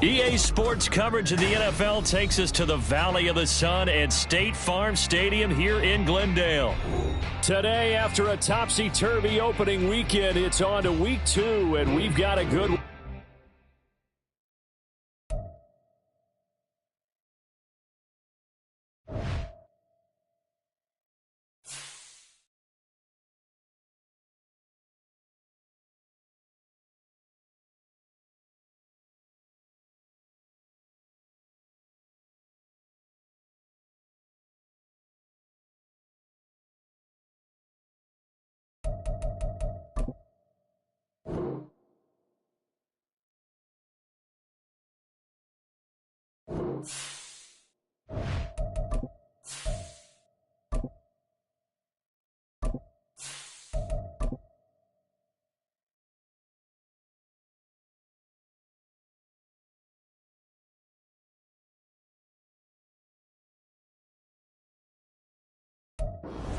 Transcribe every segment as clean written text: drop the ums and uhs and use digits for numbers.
EA Sports coverage of the NFL takes us to the Valley of the Sun at State Farm Stadium here in Glendale. Today, after a topsy-turvy opening weekend, it's on to week 2, and we've got a good one.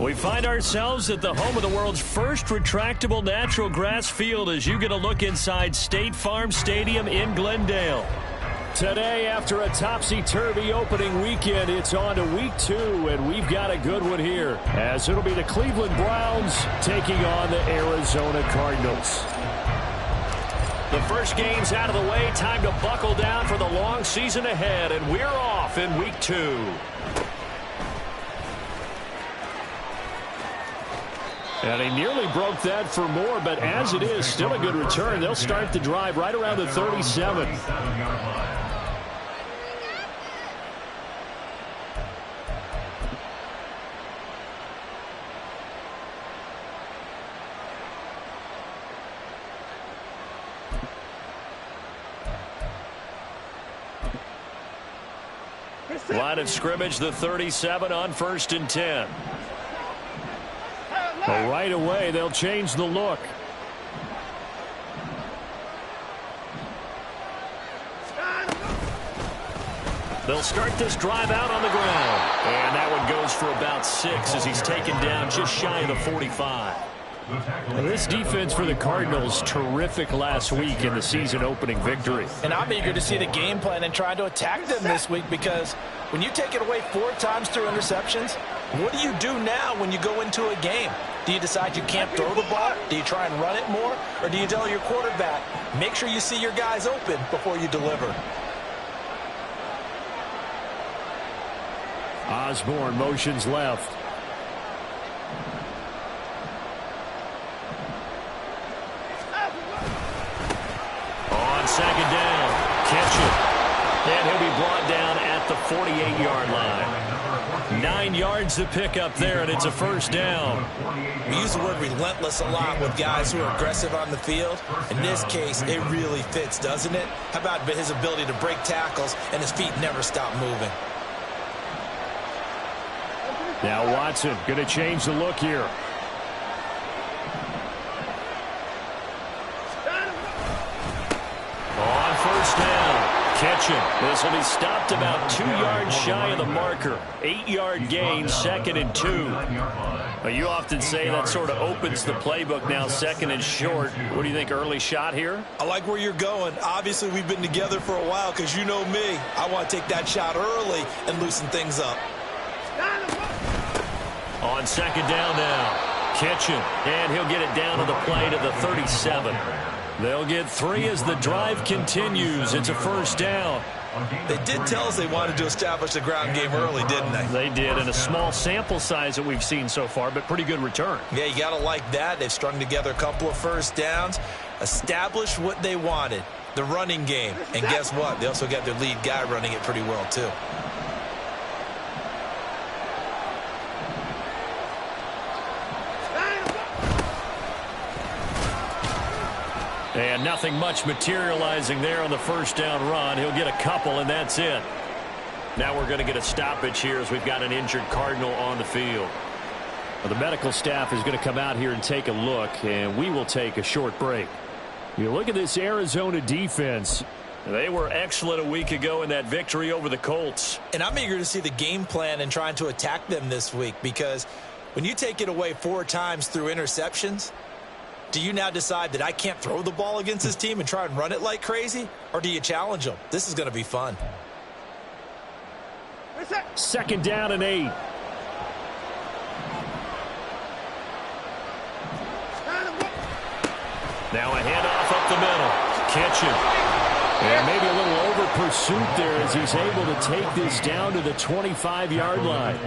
We find ourselves at the home of the world's first retractable natural grass field as you get a look inside State Farm Stadium in Glendale. Today, after a topsy-turvy opening weekend, it's on to week 2, and we've got a good one here, as it'll be the Cleveland Browns taking on the Arizona Cardinals. The first game's out of the way. Time to buckle down for the long season ahead, and we're off in week 2. And he nearly broke that for more, but as it is, still a good return. They'll start the drive right around the 37. Line of scrimmage, the 37 on 1st and 10. Well, right away, they'll change the look. They'll start this drive out on the ground. And that one goes for about 6 as he's taken down just shy of the 45. Well, this defense for the Cardinals, terrific last week in the season-opening victory. And I'm eager to see the game plan and trying to attack them this week, because when you take it away 4 times through interceptions, what do you do now when you go into a game? Do you decide you can't throw the ball? Do you try and run it more? Or do you tell your quarterback, make sure you see your guys open before you deliver? Osborne motions left. On 2nd down, catch it. And he'll be brought down at the 48-yard line. 9 yards to pick up there, and it's a 1st down. We use the word relentless a lot with guys who are aggressive on the field. In this case, it really fits, doesn't it? How about his ability to break tackles and his feet never stop moving? Now Watson going to change the look here. On 1st down. Catch it. This will be stopped about 2 yards shy of the marker. 8-yard gain, 2nd and 2. Well, you often say that sort of opens the playbook now, 2nd and short. What do you think, early shot here? I like where you're going. Obviously, we've been together for a while because you know me. I want to take that shot early and loosen things up. On 2nd down now. Catch it. And he'll get it down to the play to the 37. They'll get 3 as the drive continues. It's a 1st down. They did tell us they wanted to establish the ground game early, didn't they? They did, and a small sample size that we've seen so far, but pretty good return. Yeah, you got to like that. They've strung together a couple of 1st downs, established what they wanted, the running game. And guess what? They also got their lead guy running it pretty well, too. And nothing much materializing there on the 1st down run. He'll get a couple, and that's it. Now we're going to get a stoppage here as we've got an injured Cardinal on the field. Well, the medical staff is going to come out here and take a look, and we will take a short break. You look at this Arizona defense. They were excellent a week ago in that victory over the Colts. And I'm eager to see the game plan and trying to attack them this week, because when you take it away 4 times through interceptions, Do you now decide that I can't throw the ball against this team and try and run it like crazy? Or do you challenge them? This is going to be fun. Second down and 8. Now a handoff up the middle. Kitchen. And maybe a little over pursuit there as he's able to take this down to the 25-yard line.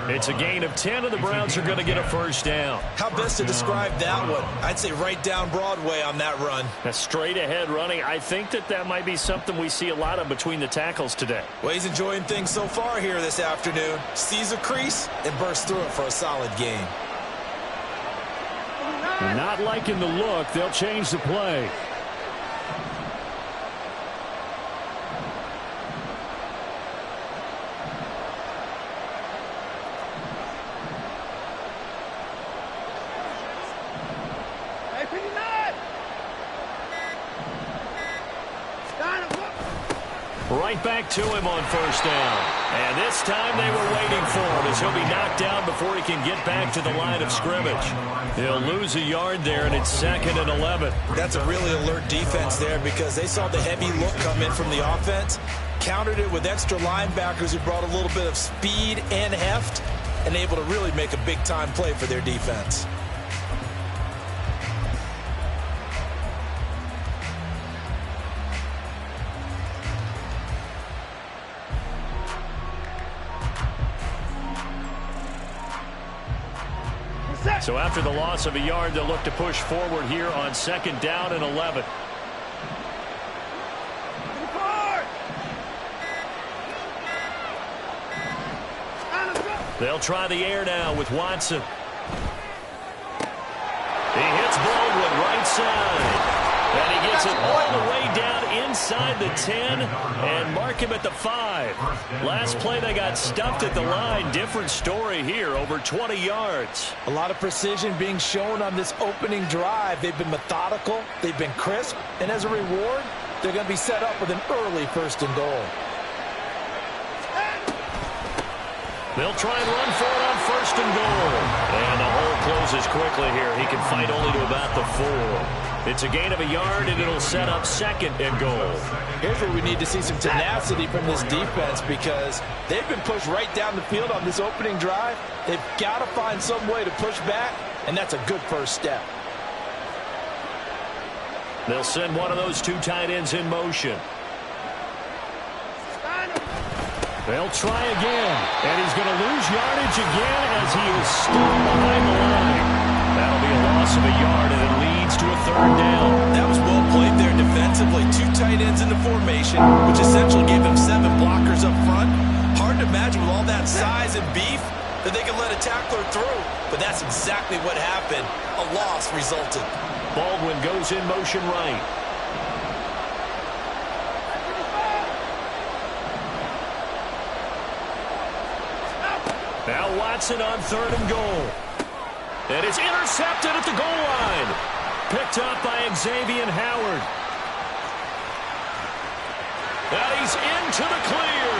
It's a gain of 10, and the Browns are going to get a first down. How best to describe that one? I'd say right down Broadway on that run. A straight-ahead running. I think that might be something we see a lot of between the tackles today. Well, he's enjoying things so far here this afternoon. Sees a crease and bursts through it for a solid gain. Not liking the look. They'll change the play. Right back to him on first down. And this time they were waiting for him as he'll be knocked down before he can get back to the line of scrimmage. He'll lose a yard there, and it's 2nd and 11. That's a really alert defense there because they saw the heavy look come in from the offense, countered it with extra linebackers who brought a little bit of speed and heft, and able to really make a big-time play for their defense. So after the loss of a yard, they'll look to push forward here on 2nd down and 11. They'll try the air now with Watson. He hits Baldwin right side. And he gets it all the way down inside the 10 and mark him at the 5. Last play they got stuffed at the line. Different story here, over 20 yards. A lot of precision being shown on this opening drive. They've been methodical, they've been crisp, and as a reward, they're going to be set up with an early 1st and goal. They'll try and run for it on 1st and goal. And the hole closes quickly here. He can fight only to about the 4. It's a gain of a yard, and it'll set up 2nd and goal. Here's where we need to see some tenacity from this defense because they've been pushed right down the field on this opening drive. They've got to find some way to push back, and that's a good first step. They'll send one of those 2 tight ends in motion. They'll try again, and he's going to lose yardage again as he is still behind the line. That'll be a loss of a yard, and it leads to a 3rd down. That was well played there defensively. 2 tight ends in the formation, which essentially gave them 7 blockers up front. Hard to imagine with all that size and beef that they can let a tackler through, but that's exactly what happened. A loss resulted. Baldwin goes in motion right. Now Watson on 3rd and goal. And it's intercepted at the goal line. Picked up by Xavier Howard. Now he's into the clear.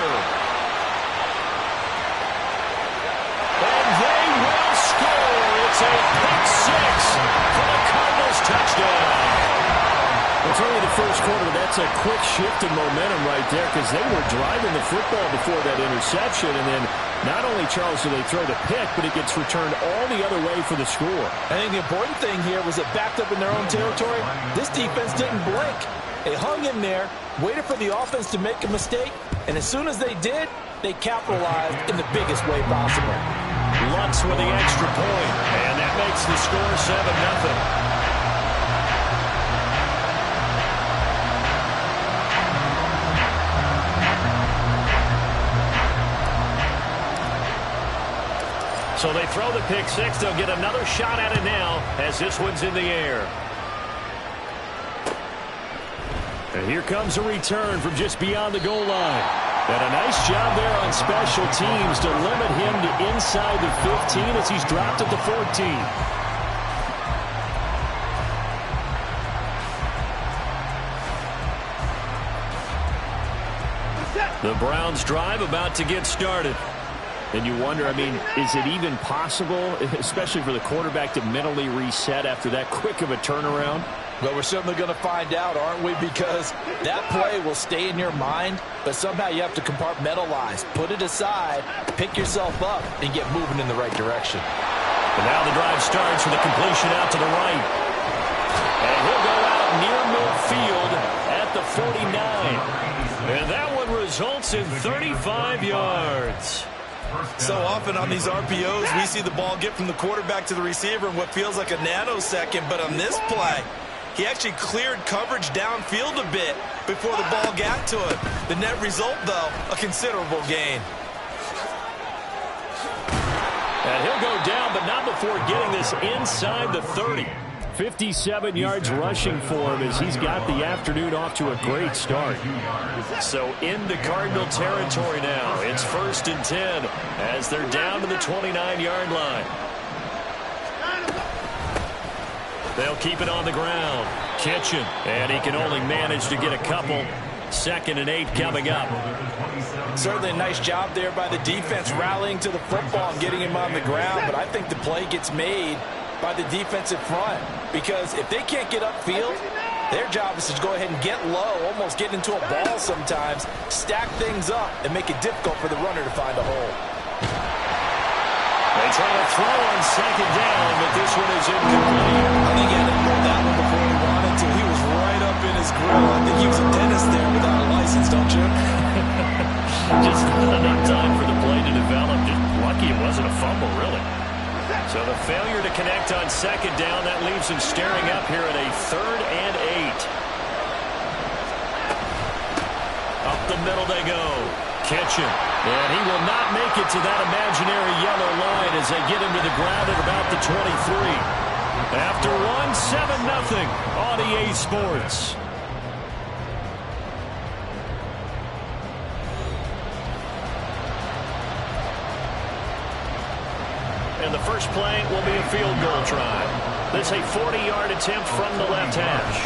And they will score. It's a pick 6 for the Cardinals touchdown. It's only the first quarter. That's a quick shift in momentum right there because they were driving the football before that interception. And then not only, Charles, do they throw the pick, but it gets returned all the other way for the score. I think the important thing here was it backed up in their own territory. This defense didn't blink. They hung in there, waited for the offense to make a mistake, and as soon as they did, they capitalized in the biggest way possible. Lutz with the extra point, and that makes the score 7-0. So they throw the pick 6. They'll get another shot at it now as this one's in the air. And here comes a return from just beyond the goal line. And a nice job there on special teams to limit him to inside the 15 as he's dropped at the 14. The Browns drive about to get started. And you wonder, I mean, is it even possible, especially for the quarterback, to mentally reset after that quick of a turnaround? Well, we're certainly going to find out, aren't we? Because that play will stay in your mind, but somehow you have to compartmentalize, put it aside, pick yourself up, and get moving in the right direction. And now the drive starts with a completion out to the right. And he'll go out near midfield at the 49. And that one results in 35 yards. So often on these RPOs, we see the ball get from the quarterback to the receiver in what feels like a nanosecond. But on this play, he actually cleared coverage downfield a bit before the ball got to him. The net result, though, a considerable gain. And he'll go down, but not before getting this inside the 30. 57 yards rushing for him as he's got the afternoon off to a great start. So into Cardinal territory now. It's 1st and 10 as they're down to the 29-yard line. They'll keep it on the ground. Kitchen, and he can only manage to get a couple. 2nd and 8 coming up. Certainly a nice job there by the defense rallying to the football and getting him on the ground, but I think the play gets made by the defensive front, because if they can't get upfield, their job is to go ahead and get low, almost get into a ball sometimes, stack things up, and make it difficult for the runner to find a hole. They try to throw on 2nd down, but this one is incomplete. I think he had to throw that one before he wanted to. He was right up in his grill. I think he was a dentist there without a license, don't you? Just not enough time for the play to develop. Just lucky it wasn't a fumble, really. So the failure to connect on 2nd down, that leaves him staring up here at a 3rd and 8. Up the middle they go. Kitchen. And he will not make it to that imaginary yellow line as they get him to the ground at about the 23. After one, 7-0 on EA Sports. And the first play will be a field goal try. This is a 40-yard attempt from the left hash.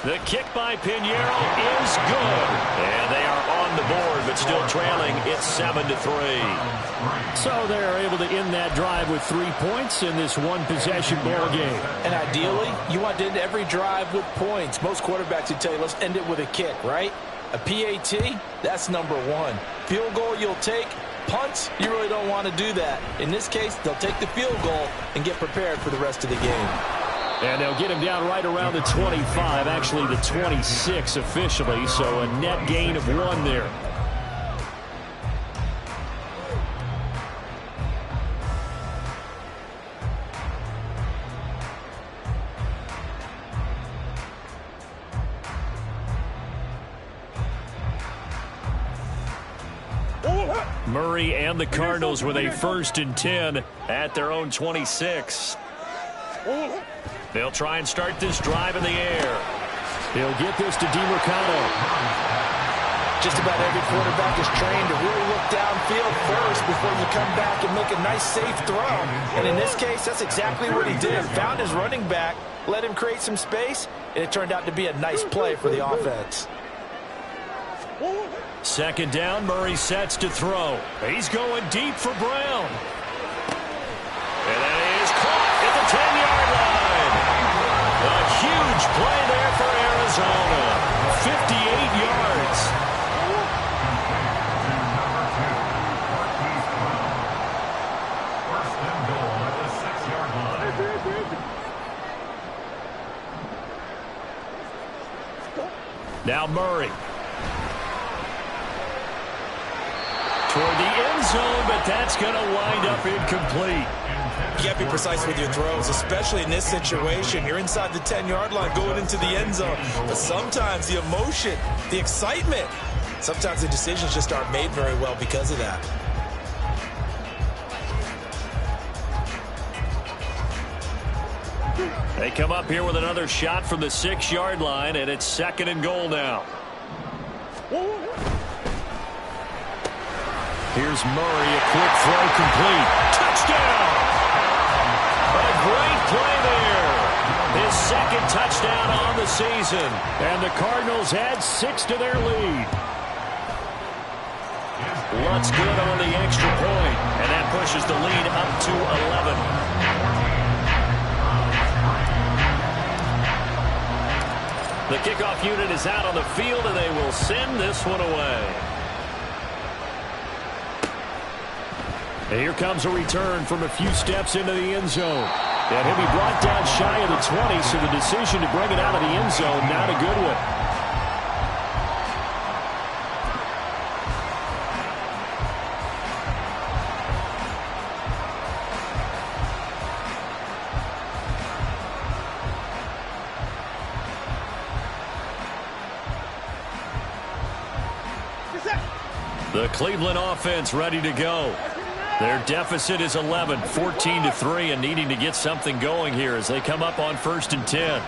The kick by Pinheiro is good. And they are on the board, but still trailing. It's 7-3. So they're able to end that drive with 3 points in this one-possession ball game. And ideally, you want to end every drive with points. Most quarterbacks would tell you, let's end it with a kick, right? A PAT, that's number 1. Field goal you'll take. Punts, you really don't want to do that. In this case, they'll take the field goal and get prepared for the rest of the game. And they'll get him down right around the 25, actually the 26 officially, so a net gain of 1 there. Murray and the Cardinals with a 1st and 10 at their own 26. They'll try and start this drive in the air. They'll get this to DeMercado. Just about every quarterback is trained to really look downfield first before you come back and make a nice, safe throw. And in this case, that's exactly what he did. Found his running back, let him create some space, and it turned out to be a nice play for the offense. 2nd down, Murray sets to throw. He's going deep for Brown. And that is caught at the 10-yard line. A huge play there for Arizona. 58 yards. First and goal at the 6-yard line. Now Murray. Toward the end zone, but that's going to wind up incomplete. You got to be precise with your throws, especially in this situation. You're inside the 10-yard line going into the end zone. But sometimes the emotion, the excitement, sometimes the decisions just aren't made very well because of that. They come up here with another shot from the 6-yard line, and it's 2nd and goal now. Here's Murray, a quick throw complete. Touchdown! A great play there. His 2nd touchdown on the season. And the Cardinals add 6 to their lead. Lutz good on the extra point, and that pushes the lead up to 11. The kickoff unit is out on the field, and they will send this one away. And here comes a return from a few steps into the end zone. And he'll be brought down shy of the 20, so the decision to bring it out of the end zone, not a good one. The Cleveland offense ready to go. Their deficit is 11, 14-3, and needing to get something going here as they come up on 1st and 10.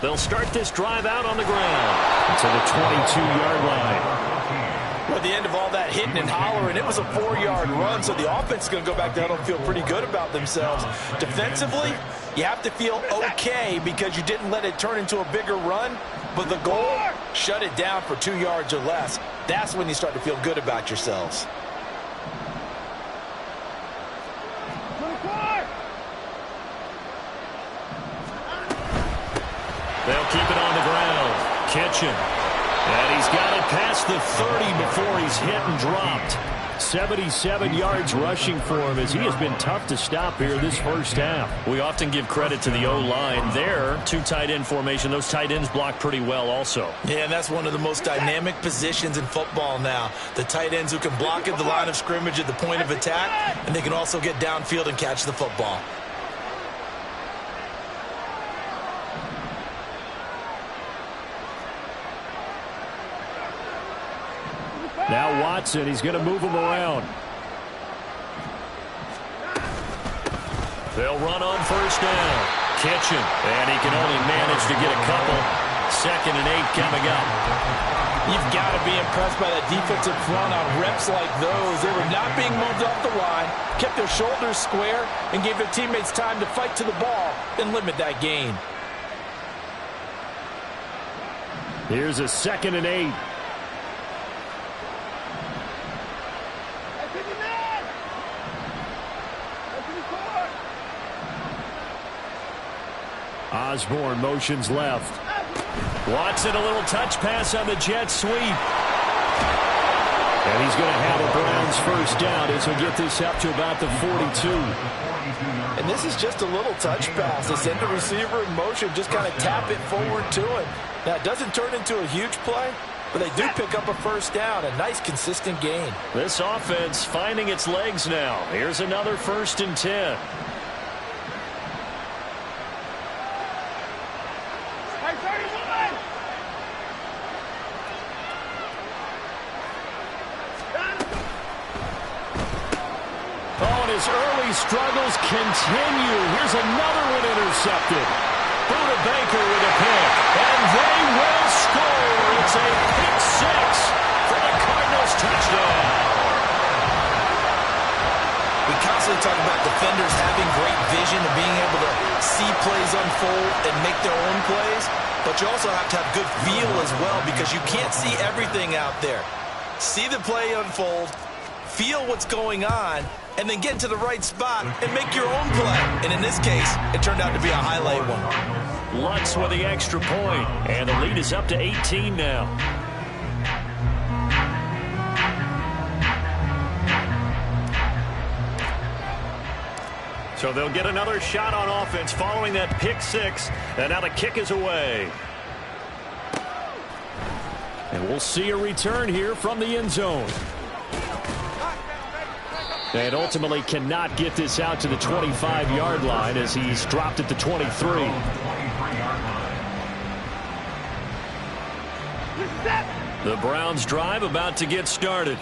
They'll start this drive out on the ground to the 22-yard line. At the end of all that hitting and hollering, it was a 4-yard run, so the offense is going to go back down and feel pretty good about themselves. Defensively, you have to feel okay because you didn't let it turn into a bigger run, but the goal, shut it down for 2 yards or less. That's when you start to feel good about yourselves. They'll keep it on the ground. Kitchen. And he's got it past the 30 before he's hit and dropped. 77 yards rushing for him as he has been tough to stop here this first half. We often give credit to the O-line. There, 2 tight end formation. Those tight ends block pretty well also. Yeah, and that's one of the most dynamic positions in football now. The tight ends who can block at the line of scrimmage at the point of attack, and they can also get downfield and catch the football. Now Watson, he's going to move him around. They'll run on 1st down. Kitchen, and he can only manage to get a couple. 2nd and 8 coming up. You've got to be impressed by that defensive front on reps like those. They were not being moved off the line, kept their shoulders square, and gave their teammates time to fight to the ball and limit that gain. Here's a 2nd and 8. Osborne motions left. Watson, a little touch pass on the jet sweep. And he's going to have a Browns 1st down as he'll get this up to about the 42. And this is just a little touch pass. They send the receiver in motion, just kind of tap it forward to him. Now, it doesn't turn into a huge play, but they do pick up a 1st down, a nice, consistent gain. This offense finding its legs now. Here's another 1st and 10. His early struggles continue. Here's another one intercepted. Buda Baker with a pick, and they will score. It's a pick 6 for the Cardinals touchdown. We constantly talk about defenders having great vision and being able to see plays unfold and make their own plays, but you also have to have good feel as well because you can't see everything out there. See the play unfold, feel what's going on, and then get to the right spot and make your own play. And in this case, it turned out to be a highlight one. Lutz with the extra point, and the lead is up to 18 now. So they'll get another shot on offense following that pick 6, and now the kick is away. And we'll see a return here from the end zone. And ultimately cannot get this out to the 25-yard line as he's dropped at the 23. The Browns drive about to get started.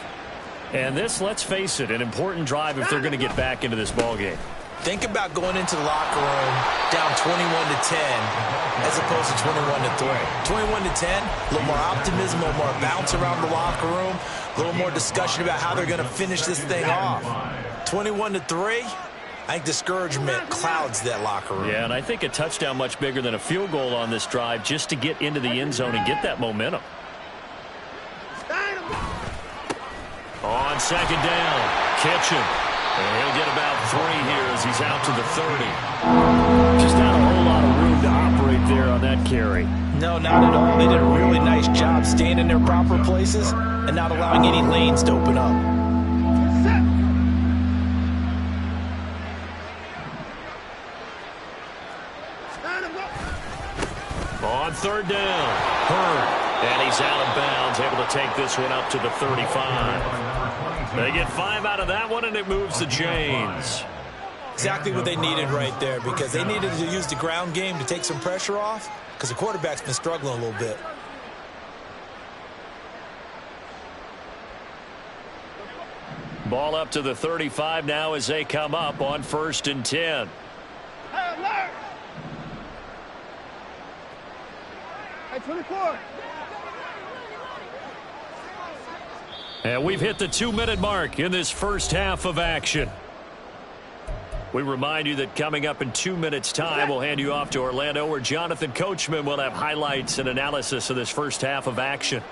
And this, let's face it, an important drive if they're going to get back into this ballgame. Think about going into the locker room down 21-10 as opposed to 21-3. 21-10, a little more optimism, a little more bounce around the locker room, a little more discussion about how they're going to finish this thing off. 21-3, I think discouragement clouds that locker room. Yeah, and I think a touchdown much bigger than a field goal on this drive just to get into the end zone and get that momentum. On second down, Kitchen. And he'll get about 3 here as he's out to the 30. Just not a whole lot of room to operate there on that carry. No, not at all. They did a really nice job staying in their proper places and not allowing any lanes to open up. On third down, Hurd, and he's out of bounds, able to take this one up to the 35. They get 5 out of that one, and it moves the chains. Exactly what they needed right there, because they needed to use the ground game to take some pressure off, because the quarterback's been struggling a little bit. Ball up to the 35 now as they come up on 1st and 10. Hey, 24. And we've hit the 2-minute mark in this first half of action. We remind you that coming up in 2 minutes' time, we'll hand you off to Orlando, where Jonathan Coachman will have highlights and analysis of this first half of action.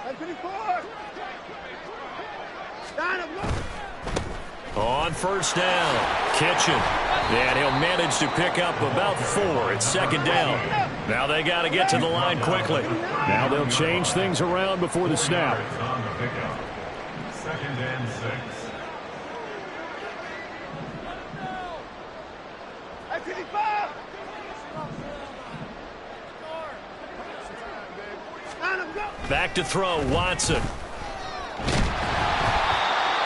Hey, 24. Line up. On first down, Kitchen. And he'll manage to pick up about 4 at second down. Now they got to get to the line quickly. Now they'll change things around before the snap. On the pickup. 2nd and 6. Hey, 55. Line up, go. Back to throw, Watson.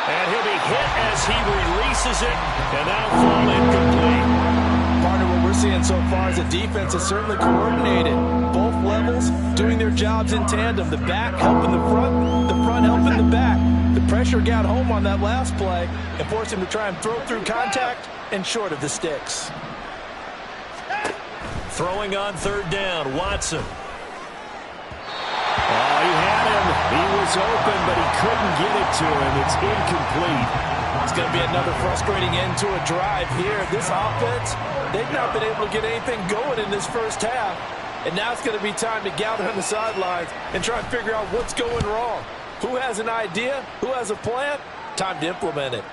And he'll be hit as he releases it, and that'll fall incomplete. Partner, what we're seeing so far is the defense is certainly coordinated. Both levels doing their jobs in tandem. The back helping the front helping the back. The pressure got home on that last play and forced him to try and throw through contact and short of the sticks. Throwing on third down, Watson. Oh, he had him. He was open, but he couldn't get it to him. It's incomplete. It's going to be another frustrating end to a drive here. This offense, they've not been able to get anything going in this first half. And now it's going to be time to gather on the sidelines and try and figure out what's going wrong. Who has an idea? Who has a plan? Time to implement it.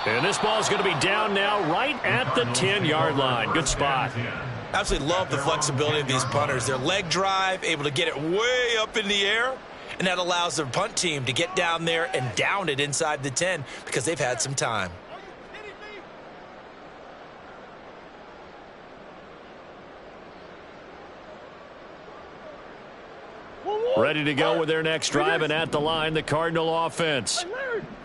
And this ball's going to be down now right at the 10-yard line. Good spot. Absolutely love the flexibility of these punters. Their leg drive, able to get it way up in the air, and that allows their punt team to get down there and down it inside the 10 because they've had some time. Ready to go with their next drive, and at the line, the Cardinal offense.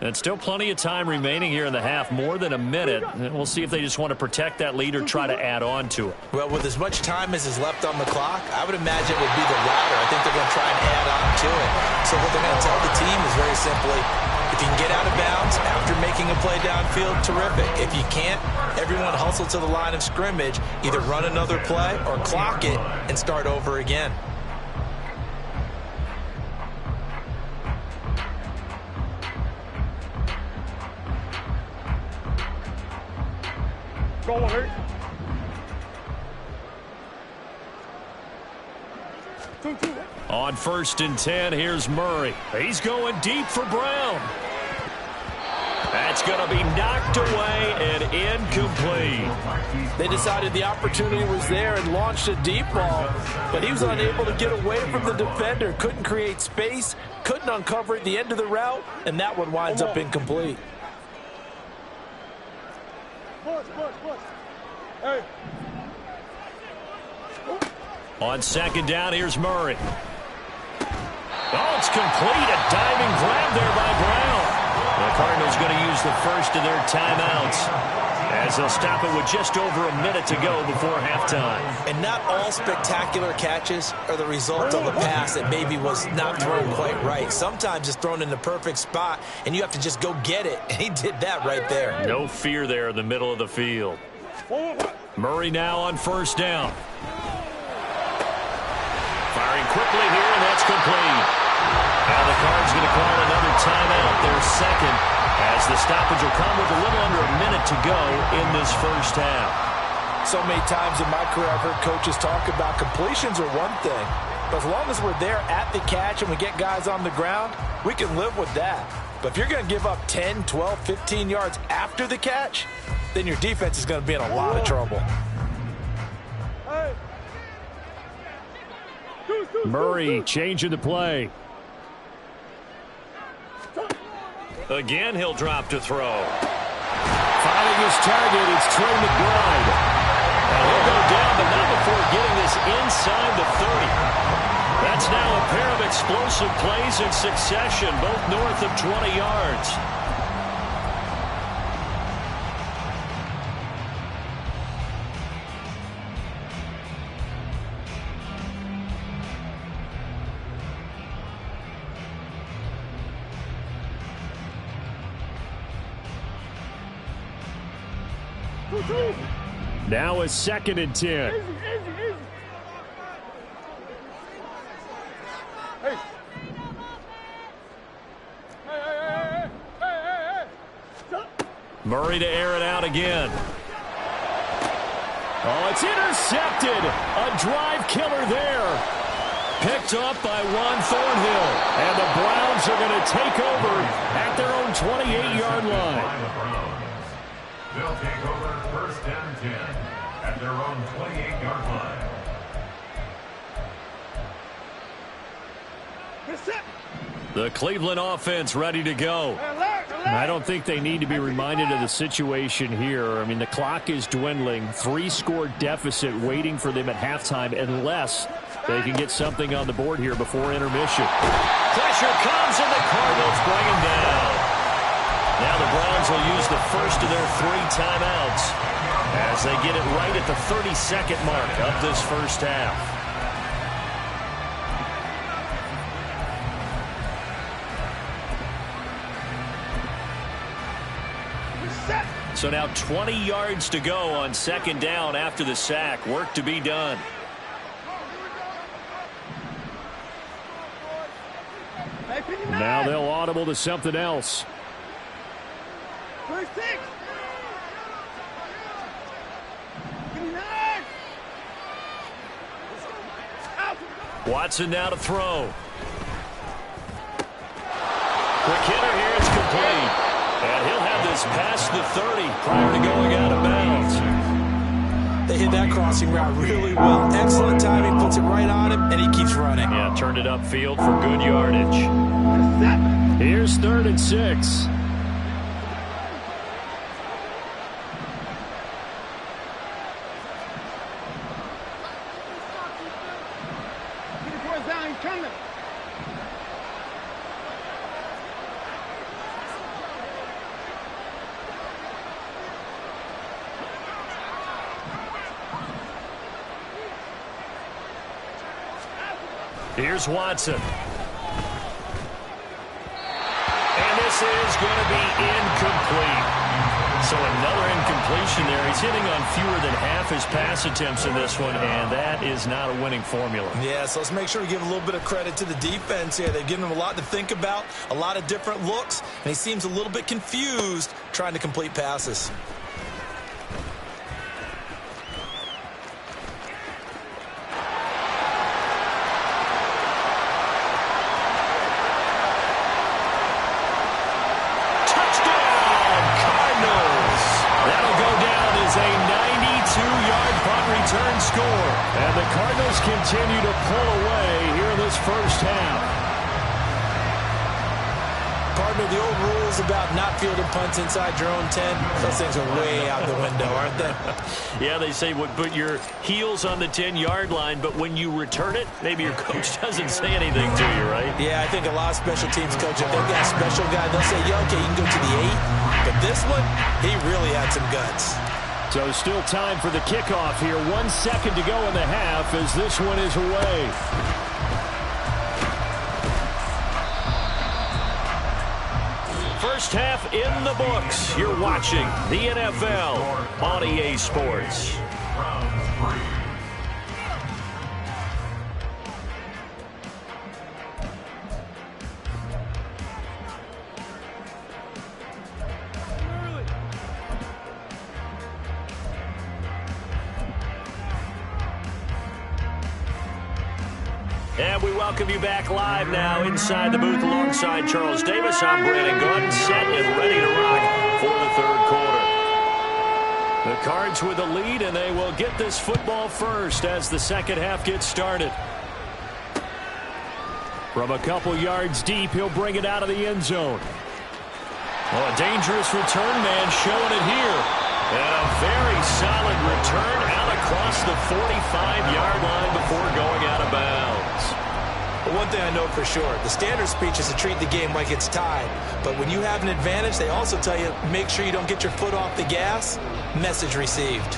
And still plenty of time remaining here in the half, more than a minute. And we'll see if they just want to protect that lead or try to add on to it. Well, with as much time as is left on the clock, I would imagine it would be the latter. I think they're going to try and add on to it. So what they're going to tell the team is very simply, if you can get out of bounds after making a play downfield, terrific. If you can't, everyone hustle to the line of scrimmage, either run another play or clock it and start over again. Go on, hurt. 2-2. On 1st and 10, here's Murray. He's going deep for Brown. That's going to be knocked away and incomplete. They decided the opportunity was there and launched a deep ball, but he was unable to get away from the defender. Couldn't create space, couldn't uncover the end of the route, and that one winds up incomplete. Push. Hey. On second down, here's Murray. Oh, it's complete. A diving grab there by Brown. The Cardinals going to use the first of their timeouts as they'll stop it with just over a minute to go before halftime. And not all spectacular catches are the result of a pass that maybe was not thrown quite right. Sometimes it's thrown in the perfect spot, and you have to just go get it. And he did that right there. No fear there in the middle of the field. Murray now on first down. quickly here, and that's complete. Now the Cards going to call another timeout, their second, as the stoppage will come with a little under a minute to go in this first half. So many times in my career I've heard coaches talk about completions are one thing, but as long as we're there at the catch and we get guys on the ground, we can live with that. But if you're going to give up 10, 12, 15 yards after the catch, then your defense is going to be in a lot of trouble. Murray changing the play. Again, he'll drop to throw. Finding his target, it's Trey McBride. And he'll go down, but not before getting this inside the 30. That's now a pair of explosive plays in succession, both north of 20 yards. Now a 2nd and 10. Easy. Hey. Murray to air it out again. Oh, it's intercepted. A drive killer there. Picked up by Juan Thornhill. And the Browns are going to take over at their own 28-yard line. They'll take over 1st and 10 at their own 28-yard line. The Cleveland offense ready to go. I don't think they need to be reminded of the situation here. I mean, the clock is dwindling. 3-score deficit waiting for them at halftime unless they can get something on the board here before intermission. Pressure comes and the Cardinals bring him down. Now the Browns will use the first of their 3 timeouts as they get it right at the 32nd mark of this first half. So now 20 yards to go on 2nd down after the sack. Work to be done. Now they'll audible to something else. Watson now to throw. Quick hitter here, it's complete. And he'll have this past the 30 prior to going out of bounds. They hit that crossing route really well. Excellent timing, puts it right on him, and he keeps running. Yeah, turned it upfield for good yardage. Here's 3rd and 6. Here's Watson. And this is going to be incomplete. So another incompletion there. He's hitting on fewer than half his pass attempts in this one, and that is not a winning formula. Yeah, so let's make sure we give a little bit of credit to the defense here. They've given him a lot to think about, a lot of different looks, and he seems a little bit confused trying to complete passes. Return score. And the Cardinals continue to pull away here in this first half. Partner, the old rules about not fielding punts inside your own 10, those things are way out the window, aren't they? Yeah, they say put your heels on the 10-yard line, but when you return it, maybe your coach doesn't say anything to you, right? Yeah, I think a lot of special teams coaches, if they've got a special guy, they'll say, yeah, okay, you can go to the 8. But this one, he really had some guts. So still time for the kickoff here. 1 second to go in the half as this one is away. First half in the books. You're watching the NFL on EA Sports. And we welcome you back live now inside the booth alongside Charles Davis. I'm Brandon Gaudin, set and ready to rock for the third quarter. The Cards with the lead, and they will get this football first as the second half gets started. From a couple yards deep, he'll bring it out of the end zone. Oh, a dangerous return man showing it here. And a very solid return out across the 45-yard line before going out of bounds. Well, one thing I know for sure, the standard speech is to treat the game like it's tied. But when you have an advantage, they also tell you, make sure you don't get your foot off the gas. Message received.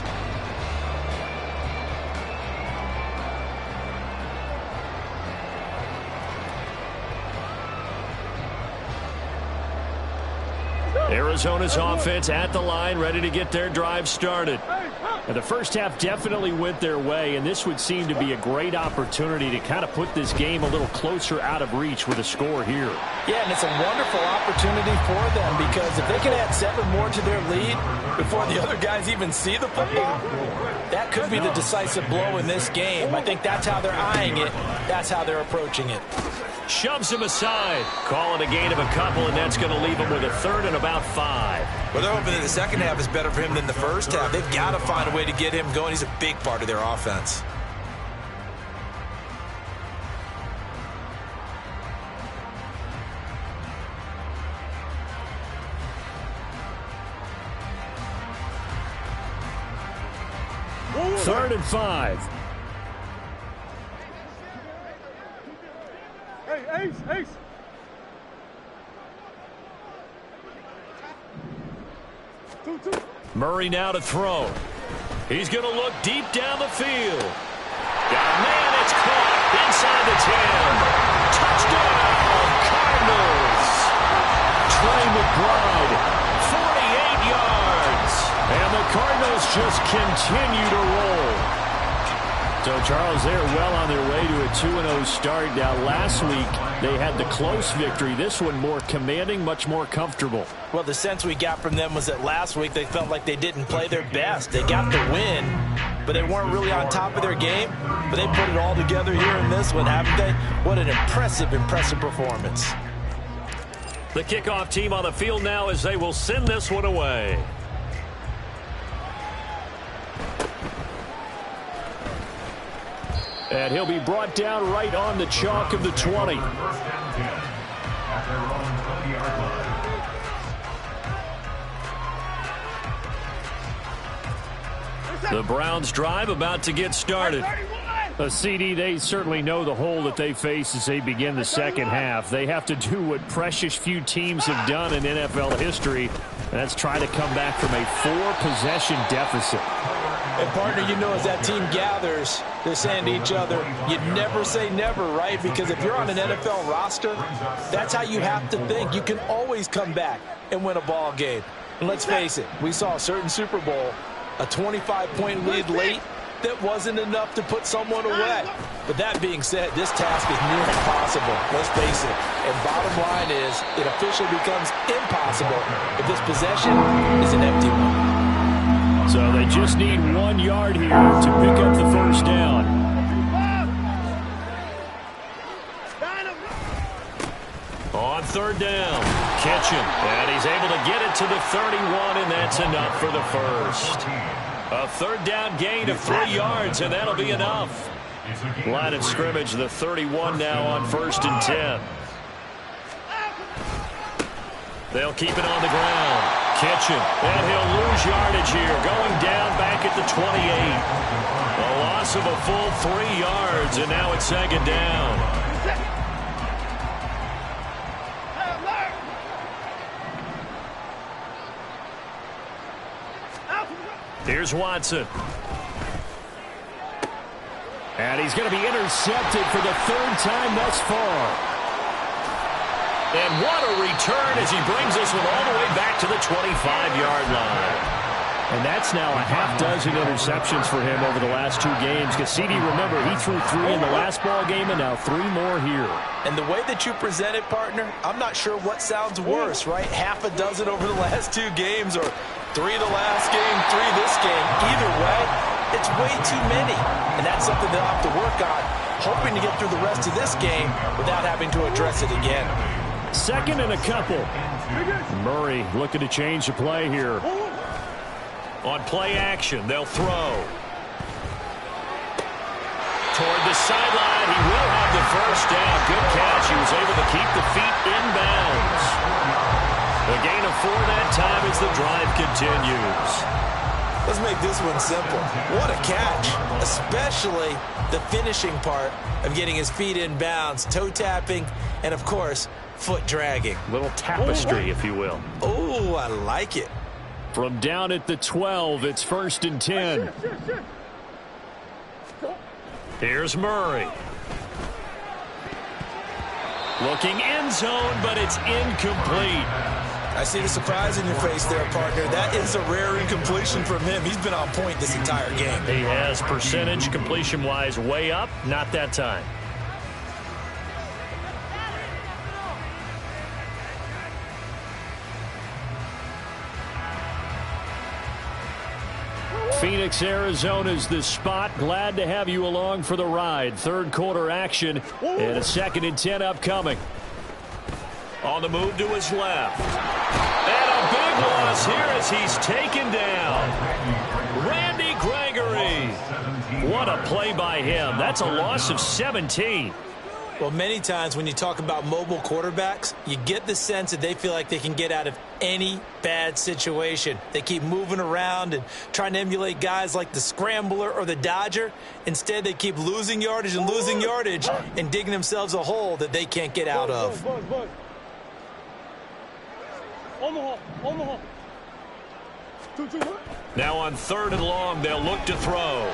Arizona's offense at the line, ready to get their drive started. And the first half definitely went their way, and this would seem to be a great opportunity to kind of put this game a little closer out of reach with a score here. Yeah, and it's a wonderful opportunity for them because if they can add 7 more to their lead before the other guys even see the football, that could be the decisive blow in this game. I think that's how they're eyeing it. That's how they're approaching it. Shoves him aside. Call it a gain of a couple, and that's going to leave him with a third and about 5. Well, they're hoping that the second half is better for him than the first half. They've got to find a way to get him going. He's a big part of their offense. Third and 5. Hey, Ace, Ace. Two. Murray now to throw. He's going to look deep down the field. Got a man, it's caught inside the 10. Touchdown, Cardinals. Trey McBride, 48 yards. And the Cardinals just continue to roll. So, Charles, they're well on their way to a 2-0 start. Now, last week, they had the close victory. This one more commanding, much more comfortable. Well, the sense we got from them was that last week they felt like they didn't play their best. They got the win, but they weren't really on top of their game. But they put it all together here in this one, haven't they? What an impressive performance. The kickoff team on the field now as they will send this one away. And he'll be brought down right on the chalk of the 20. First and 10 at their own 20-yard line. The Browns drive about to get started. A CD, they certainly know the hole that they face as they begin the second half. They have to do what precious few teams have done in NFL history, and that's try to come back from a 4-possession deficit. And, partner, you know, as that team gathers, they're saying to each other, you never say never, right? Because if you're on an NFL roster, that's how you have to think. You can always come back and win a ball game. And let's face it, we saw a certain Super Bowl, a 25-point lead late, that wasn't enough to put someone away. But that being said, this task is near impossible. Let's face it. And bottom line is, it officially becomes impossible if this possession is an empty one. So they just need 1 yard here to pick up the first down. On third down, Kitchen, and he's able to get it to the 31, and that's enough for the first. A third down gain of 3 yards, and that'll be enough. Line of scrimmage, the 31 now on 1st and 10. They'll keep it on the ground. Kitchen, and he'll lose yardage here, going down back at the 28. A loss of a full 3 yards, and now it's second down. Here's Watson. And he's going to be intercepted for the 3rd time thus far. And what a return as he brings this one all the way back to the 25-yard line. And that's now a half-dozen interceptions for him over the last 2 games. Because CD, remember, he threw 3 in the last ball game and now 3 more here. And the way that you present it, partner, I'm not sure what sounds worse, right? Half a dozen over the last 2 games or 3 the last game, 3 this game. Either way, it's way too many. And that's something they'll have to work on hoping to get through the rest of this game without having to address it again. Second and a couple. Murray looking to change the play here. On play action, they'll throw. Toward the sideline, he will have the first down. Good catch. He was able to keep the feet inbounds. A gain of 4 that time as the drive continues. Let's make this one simple. What a catch, especially the finishing part of getting his feet in bounds, toe tapping, and of course, foot dragging. Little tapestry, if you will. Oh, I like it. From down at the 12, it's 1st and 10. Here's Murray. Looking end zone, but it's incomplete. I see the surprise in your face there, partner. That is a rare incompletion from him. He's been on point this entire game. He has percentage completion-wise way up. Not that time. Phoenix, Arizona's the spot. Glad to have you along for the ride. Third quarter action and a 2nd and 10 upcoming. On the move to his left. And a big loss here as he's taken down. Randy Gregory. What a play by him. That's a loss of 17. Well, many times when you talk about mobile quarterbacks, you get the sense that they feel like they can get out of any bad situation. They keep moving around and trying to emulate guys like the Scrambler or the Dodger. Instead, they keep losing yardage and digging themselves a hole that they can't get out of. Now on 3rd and long, they'll look to throw.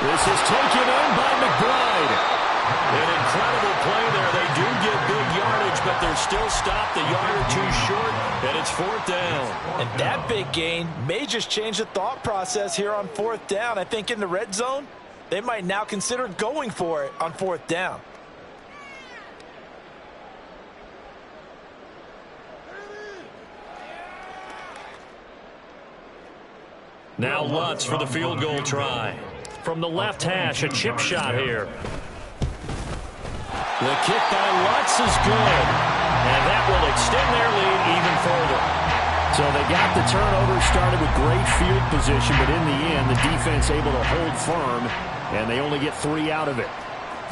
This is taken in by McBride. An incredible play there. They do get big yardage, but they're still stopped a yard or two short, and it's 4th down. And that big gain may just change the thought process here on 4th down. I think in the red zone, they might now consider going for it on 4th down. Now Lutz for the field goal try. From the left hash, a chip shot here. The kick by Lutz is good. And that will extend their lead even further. So they got the turnover, started with great field position, but in the end, the defense able to hold firm, and they only get 3 out of it.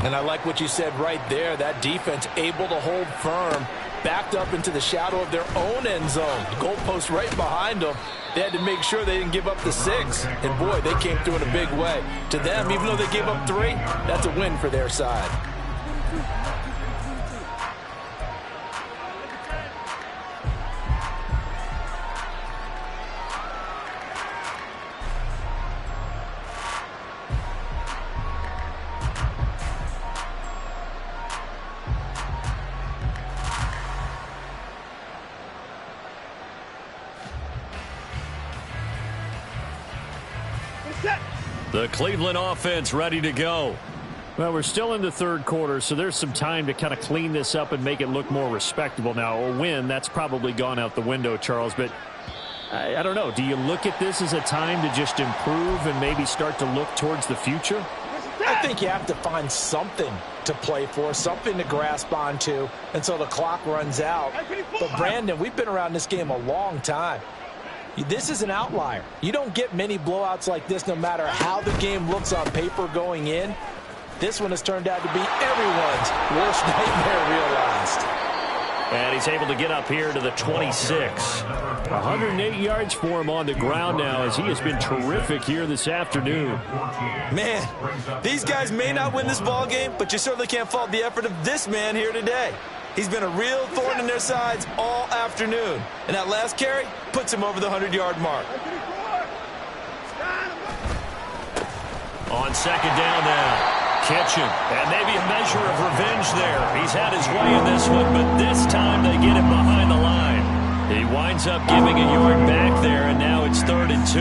And I like what you said right there. That defense able to hold firm, backed up into the shadow of their own end zone. The goalpost right behind them. They had to make sure they didn't give up the 6. And, boy, they came through in a big way. To them, even though they gave up 3, that's a win for their side. The Cleveland offense ready to go. Well, we're still in the 3rd quarter, so there's some time to kind of clean this up and make it look more respectable. Now, a win, that's probably gone out the window, Charles, but I don't know. Do you look at this as a time to just improve and maybe start to look towards the future? I think you have to find something to play for, something to grasp onto until the clock runs out. But, Brandon, we've been around this game a long time. This is an outlier. You don't get many blowouts like this no matter how the game looks on paper going in. This one has turned out to be everyone's worst nightmare realized. And he's able to get up here to the 26. 108 yards for him on the ground now as he has been terrific here this afternoon. Man, these guys may not win this ball game, but you certainly can't fault the effort of this man here today. He's been a real thorn in their sides all afternoon. And that last carry puts him over the 100-yard mark. On 2nd down now. Kitchen. And maybe a measure of revenge there. He's had his way in this one, but this time they get him behind the line. He winds up giving a yard back there, and now it's 3rd and 2.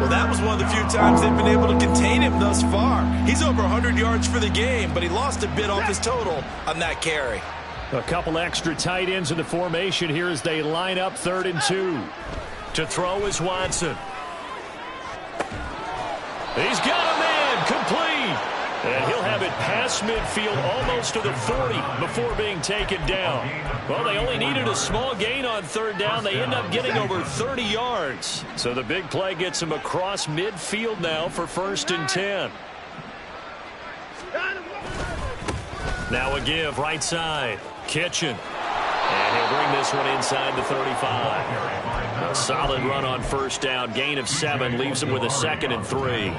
Well, that was one of the few times they've been able to contain him thus far. He's over 100 yards for the game, but he lost a bit off his total on that carry. A couple extra tight ends in the formation here as they line up 3rd and 2. To throw is Watson. He's got a man complete. And he'll have it past midfield almost to the 40 before being taken down. Well, they only needed a small gain on third down. They end up getting over 30 yards. So the big play gets them across midfield now for 1st and 10. Now a give right side. Kitchen. And he'll bring this one inside the 35. A solid run on 1st down. Gain of 7 leaves him with a 2nd and 3.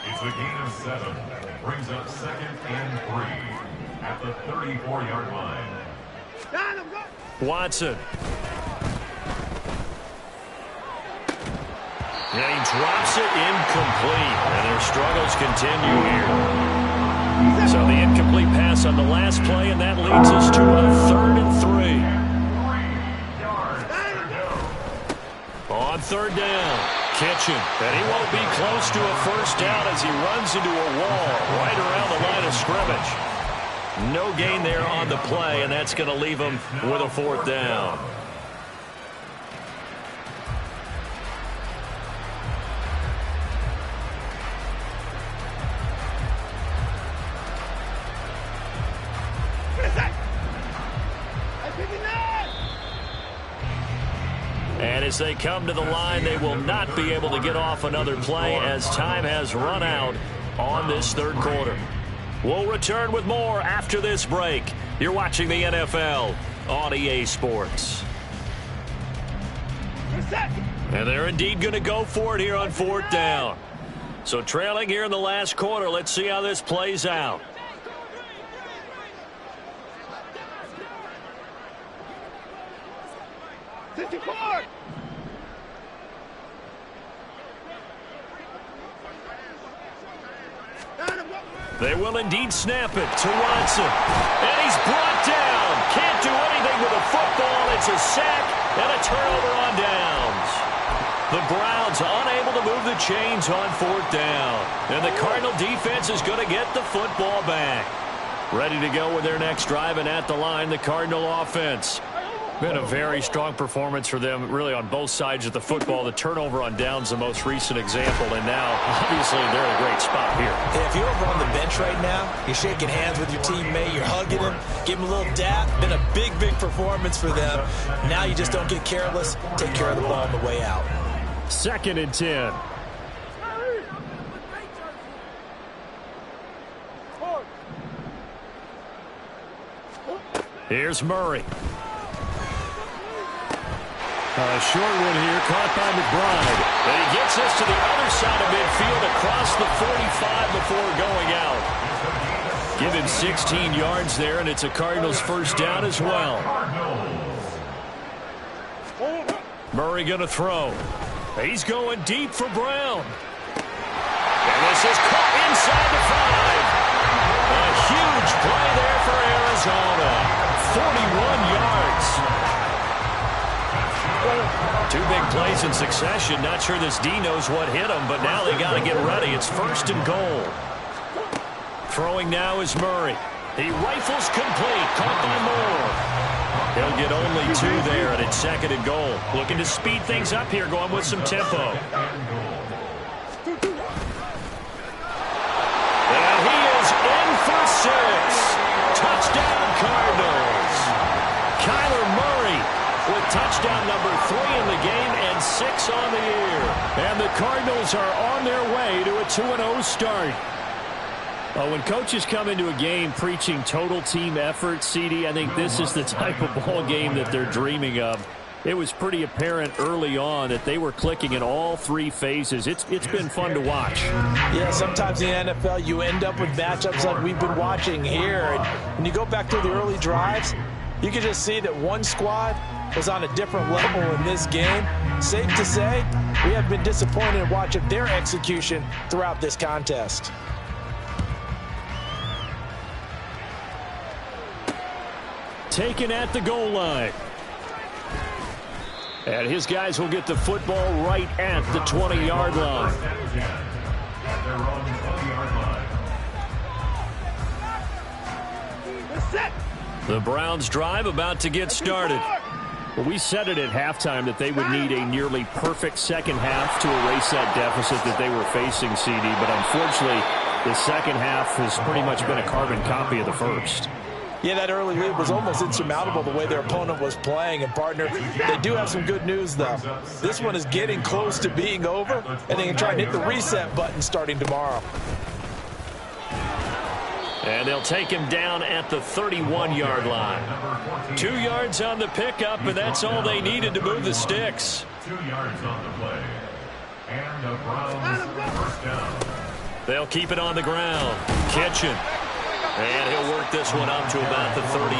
It's a gain of 7. Brings up 2nd and 3 at the 34-yard line. Watson. And he drops it incomplete. And their struggles continue here. So the incomplete pass on the last play, and that leads us to a 3rd and 3. On 3rd down. Kitchen, and he won't be close to a 1st down as he runs into a wall right around the line of scrimmage. No gain there on the play, and that's going to leave him with a 4th down. And as they come to the line, they will not be able to get off another play as time has run out on this 3rd quarter. We'll return with more after this break. You're watching the NFL on EA Sports. And they're indeed going to go for it here on 4th down. So trailing here in the last quarter, let's see how this plays out. They will indeed snap it to Watson. And he's brought down. Can't do anything with a football. It's a sack and a turnover on downs. The Browns unable to move the chains on 4th down. And the Cardinal defense is going to get the football back. Ready to go with their next drive, and at the line, the Cardinal offense. Been a very strong performance for them, really, on both sides of the football. The turnover on downs, the most recent example, and now, obviously, they're in a great spot here. Hey, if you're over on the bench right now, you're shaking hands with your teammate, you're hugging him, give him a little dap. Been a big, big performance for them. Now you just don't get careless. Take care of the ball on the way out. 2nd and 10. Here's Murray. A short one here, caught by McBride. And he gets us to the other side of midfield across the 45 before going out. Give him 16 yards there, and it's a Cardinals 1st down as well. Murray going to throw. He's going deep for Brown. And this is caught inside the 5. A huge play there for Arizona. 41 yards. 2 big plays in succession. Not sure this D knows what hit him, but now they got to get ready. It's 1st and goal. Throwing now is Murray. He rifles complete. Caught by Moore. He'll get only 2 there, and it's 2nd and goal. Looking to speed things up here, going with some tempo. And he is in for 6. Touchdown, Cardinals. Kyler Murray with touchdown number 3 in the game and 6 on the year. And the Cardinals are on their way to a 2-0 start. When coaches come into a game preaching total team effort, CD, I think this is the type of ball game that they're dreaming of. It was pretty apparent early on that they were clicking in all 3 phases. It's been fun to watch. Yeah, sometimes in the NFL you end up with matchups like we've been watching here. And when you go back to the early drives, you can just see that one squad was on a different level in this game. Safe to say, we have been disappointed in watching their execution throughout this contest. Taken at the goal line. And his guys will get the football right at the 20-yard line. The Browns drive about to get started. Well, we said it at halftime that they would need a nearly perfect second half to erase that deficit that they were facing, CD. But unfortunately, The second half has pretty much been a carbon copy of the first. Yeah, that early lead was almost insurmountable the way their opponent was playing. And, partner, they do have some good news, though. This one is getting close to being over, and they can try and hit the reset button starting tomorrow. And they'll take him down at the 31-yard line. 2 yards on the pickup, and that's all they needed to move the sticks. 2 yards on the play. And the Browns first down. They'll keep it on the ground. Kitchen. And he'll work this one up to about the 38.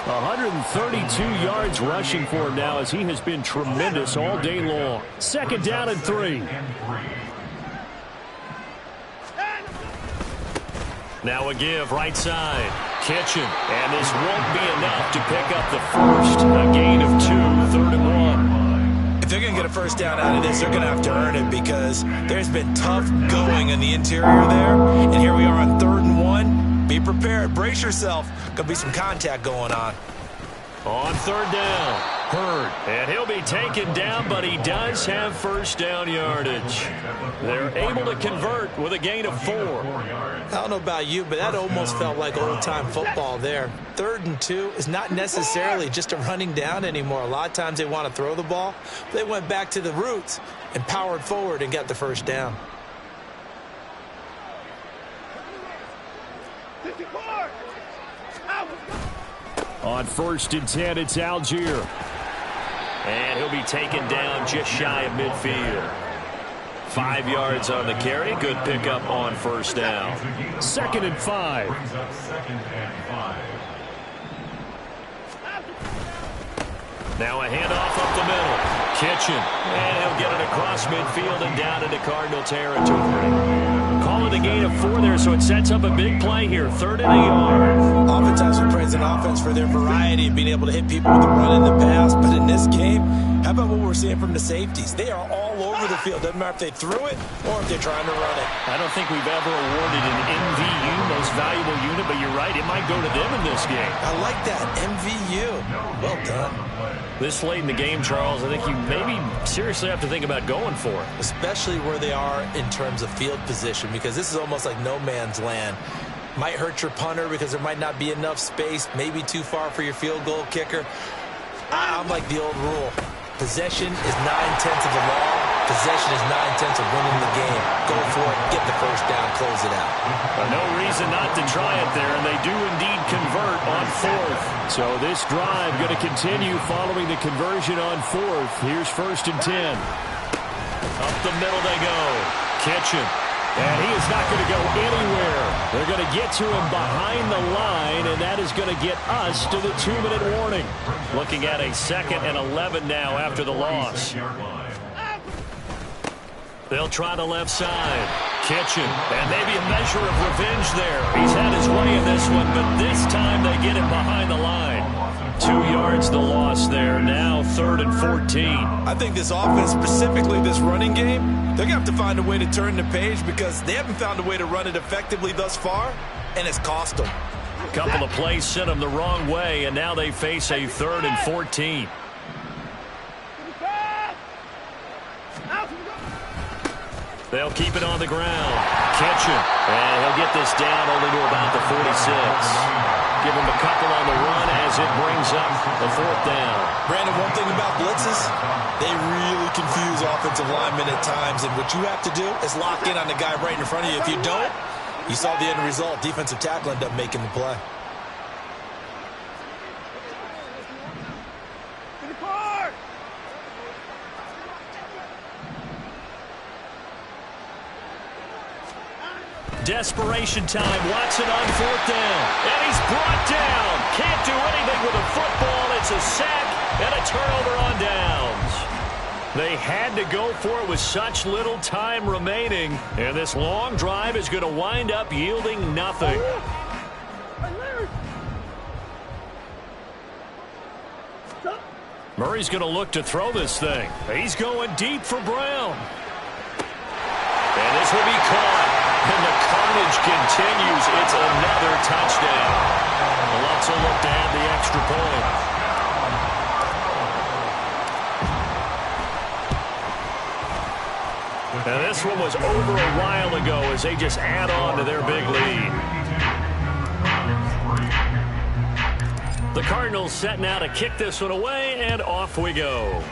132 yards rushing for him now as he has been tremendous all day long. Second down and 3. Now a give right side. Kitchen. And this won't be enough to pick up the first. A gain of 2, 3rd and 1. If they're going to get a first down out of this, they're going to have to earn it because there's been tough going in the interior there. And here we are on 3rd and 1. Be prepared. Brace yourself. Going to be some contact going on. On 3rd down, Hurd. And he'll be taken down, but he does have first down yardage. They're able to convert with a gain of 4. I don't know about you, but that almost felt like old-time football there. 3rd and 2 is not necessarily just a running down anymore. A lot of times they want to throw the ball. They went back to the roots and powered forward and got the first down. On 1st and 10, it's Algier. And he'll be taken down just shy of midfield. 5 yards on the carry. Good pickup on first down. 2nd and 5. Brings up 2nd and 5. Now a handoff up the middle. Kitchen. And he'll get it across midfield and down into Cardinal territory. Calling a gain of 4 there, so it sets up a big play here. 3rd and a yard. Oftentimes we praise an offense for their variety of being able to hit people with the run in the pass. But in this game, how about what we're seeing from the safeties? They are all over the field. Doesn't matter if they threw it or if they're trying to run it. I don't think we've ever awarded an MVU, most valuable unit, but you're right, it might go to them in this game. I like that. MVU. Well done. This late in the game, Charles, I think you maybe seriously have to think about going for it. Especially where they are in terms of field position, because this is almost like no man's land. Might hurt your punter because there might not be enough space, maybe too far for your field goal kicker. I'm like the old rule. Possession is 9/10 of the law. Possession is 9/10 of winning the game. Go for it, get the first down, close it out. No reason not to try it there, and they do indeed convert on 4th. So this drive going to continue following the conversion on 4th. Here's 1st and 10. Up the middle they go. Kitchen. And he is not going to go anywhere. They're going to get to him behind the line, and that is going to get us to the 2-minute warning. Looking at a 2nd and 11 now after the loss. They'll try the left side. Kitchen. And maybe a measure of revenge there. He's had his way in this one, but this time they get him behind the line. 2 yards the loss there. Now 3rd and 14. I think this offense, specifically this running game, they're going to have to find a way to turn the page because they haven't found a way to run it effectively thus far, and it's cost them. A couple of plays sent them the wrong way, and now they face a 3rd and 14. They'll keep it on the ground. Kitchen. And he'll get this down only to about the 46. Give him a couple on the run as it brings up the 4th down. Brandon, one thing about blitzes, they really confuse offensive linemen at times, and what you have to do is lock in on the guy right in front of you. If you don't, you saw the end result. Defensive tackle ended up making the play. Desperation time. Watson on 4th down. And he's brought down. Can't do anything with a football. It's a sack and a turnover on downs. They had to go for it with such little time remaining. And this long drive is going to wind up yielding nothing. Murray's going to look to throw this thing. He's going deep for Brown. And this will be caught. And the carnage continues. It's another touchdown. The Lutz will look to add the extra point. Now this one was over a while ago as they just add on to their big lead. The Cardinals set now to kick this one away, and off we go.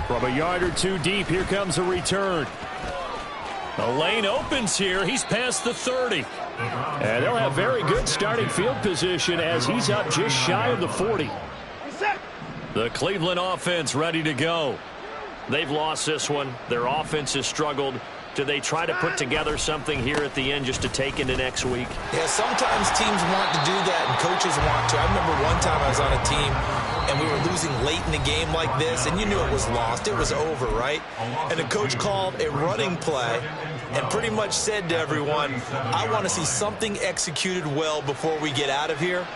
From a yard or two deep, here comes a return. The lane opens here. He's past the 30. And they'll have very good starting field position as he's up just shy of the 40. The Cleveland offense ready to go. They've lost this one. Their offense has struggled. Do they try to put together something here at the end just to take into next week? Yeah, sometimes teams want to do that and coaches want to. I remember one time I was on a team and we were losing late in the game like this, and you knew it was lost. It was over, right? And the coach called a running play and pretty much said to everyone, I want to see something executed well before we get out of here.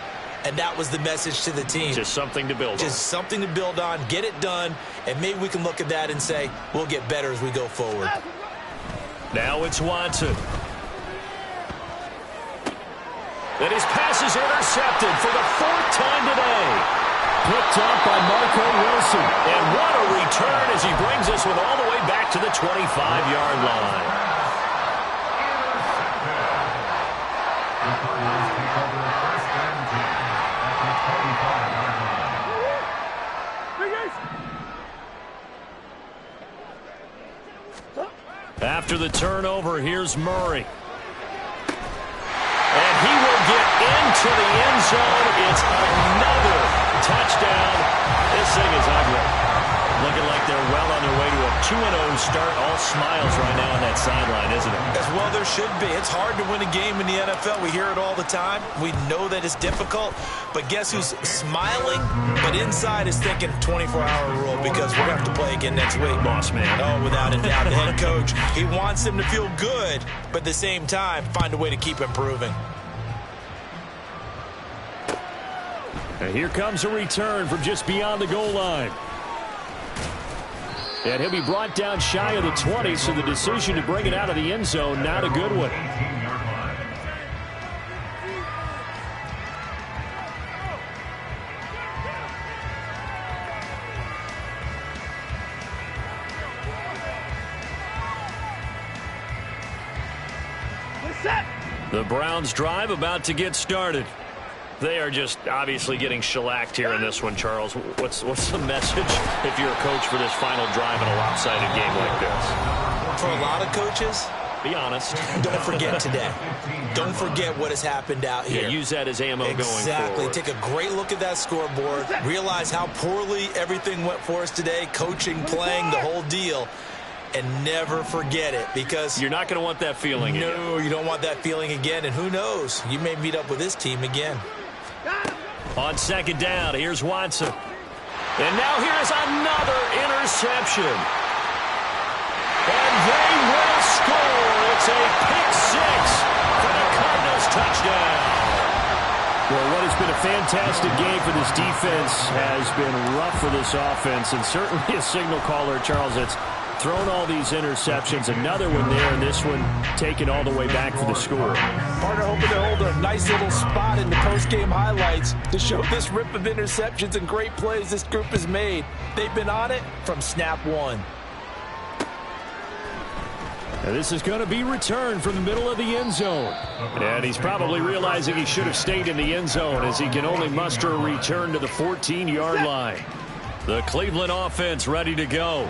And that was the message to the team. Just something to build on. Just something to build on, get it done, and maybe we can look at that and say, we'll get better as we go forward. Now it's Watson. And his pass is intercepted for the 4th time today. Picked up by Marco Wilson. And what a return as he brings this one all the way back to the 25-yard line. After the turnover, here's Murray. And he will get into the end zone. It's another touchdown. This thing is ugly. Looking like they're well on their way to a 2-0 start. All smiles right now on that sideline, isn't it? As well there should be. It's hard to win a game in the NFL. We hear it all the time. We know that it's difficult. But guess who's smiling? But inside is thinking 24-hour rule because we're going to have to play again next week. Boss man. Oh, without a doubt. The head coach, he wants them to feel good, but at the same time, find a way to keep improving. And here comes a return from just beyond the goal line. And he'll be brought down shy of the 20, so the decision to bring it out of the end zone, not a good one. The Browns drive about to get started. They are just obviously getting shellacked here in this one, Charles. What's the message if you're a coach for this final drive in a lopsided game like this? For a lot of coaches, be honest. Don't forget today. Don't forget what has happened out here. Yeah, use that as ammo going forward. Exactly. Take a great look at that scoreboard. Realize how poorly everything went for us today. Coaching, playing, the whole deal. And never forget it, because you're not going to want that feeling again. No, you don't want that feeling again. And who knows? You may meet up with this team again. On second down, here's Watson. And now here's another interception. And they will score. It's a pick six for the Cardinals touchdown. Well, what has been a fantastic game for this defense has been rough for this offense, and certainly a signal caller, Charles, that's thrown all these interceptions. Another one there, and this one taken all the way back for the score. Partner hoping to hold a nice little spot in the post-game highlights to show this rip of interceptions and great plays this group has made. They've been on it from snap one. And this is going to be returned from the middle of the end zone. And he's probably realizing he should have stayed in the end zone as he can only muster a return to the 14-yard line. The Cleveland offense ready to go.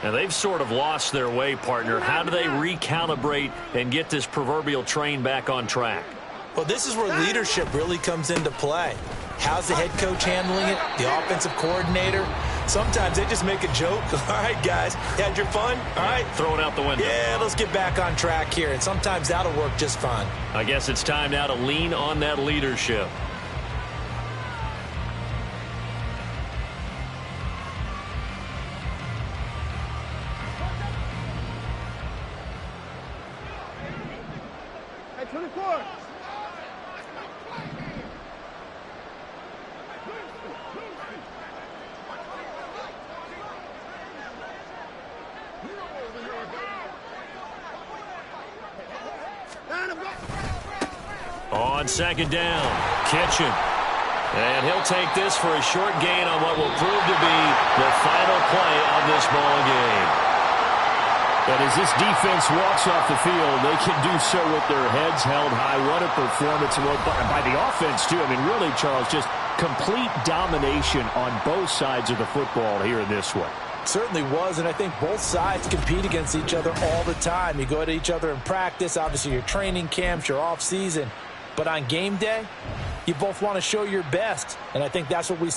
And they've sort of lost their way, partner. How do they recalibrate and get this proverbial train back on track? Well, this is where leadership really comes into play. How's the head coach handling it? The offensive coordinator? Sometimes they just make a joke. All right, guys, you had your fun? All right. Throw it out the window. Yeah, let's get back on track here. And sometimes that'll work just fine. I guess it's time now to lean on that leadership. Hey, 24. On second down, Kitchen. And he'll take this for a short gain on what will prove to be the final play of this ball game. And as this defense walks off the field, they can do so with their heads held high. What a performance by the offense, too. I mean, really, Charles, just complete domination on both sides of the football here in this one. Certainly was, and I think both sides compete against each other all the time. You go at each other in practice, obviously your training camps, your off season. But on game day, you both want to show your best, and I think that's what we saw.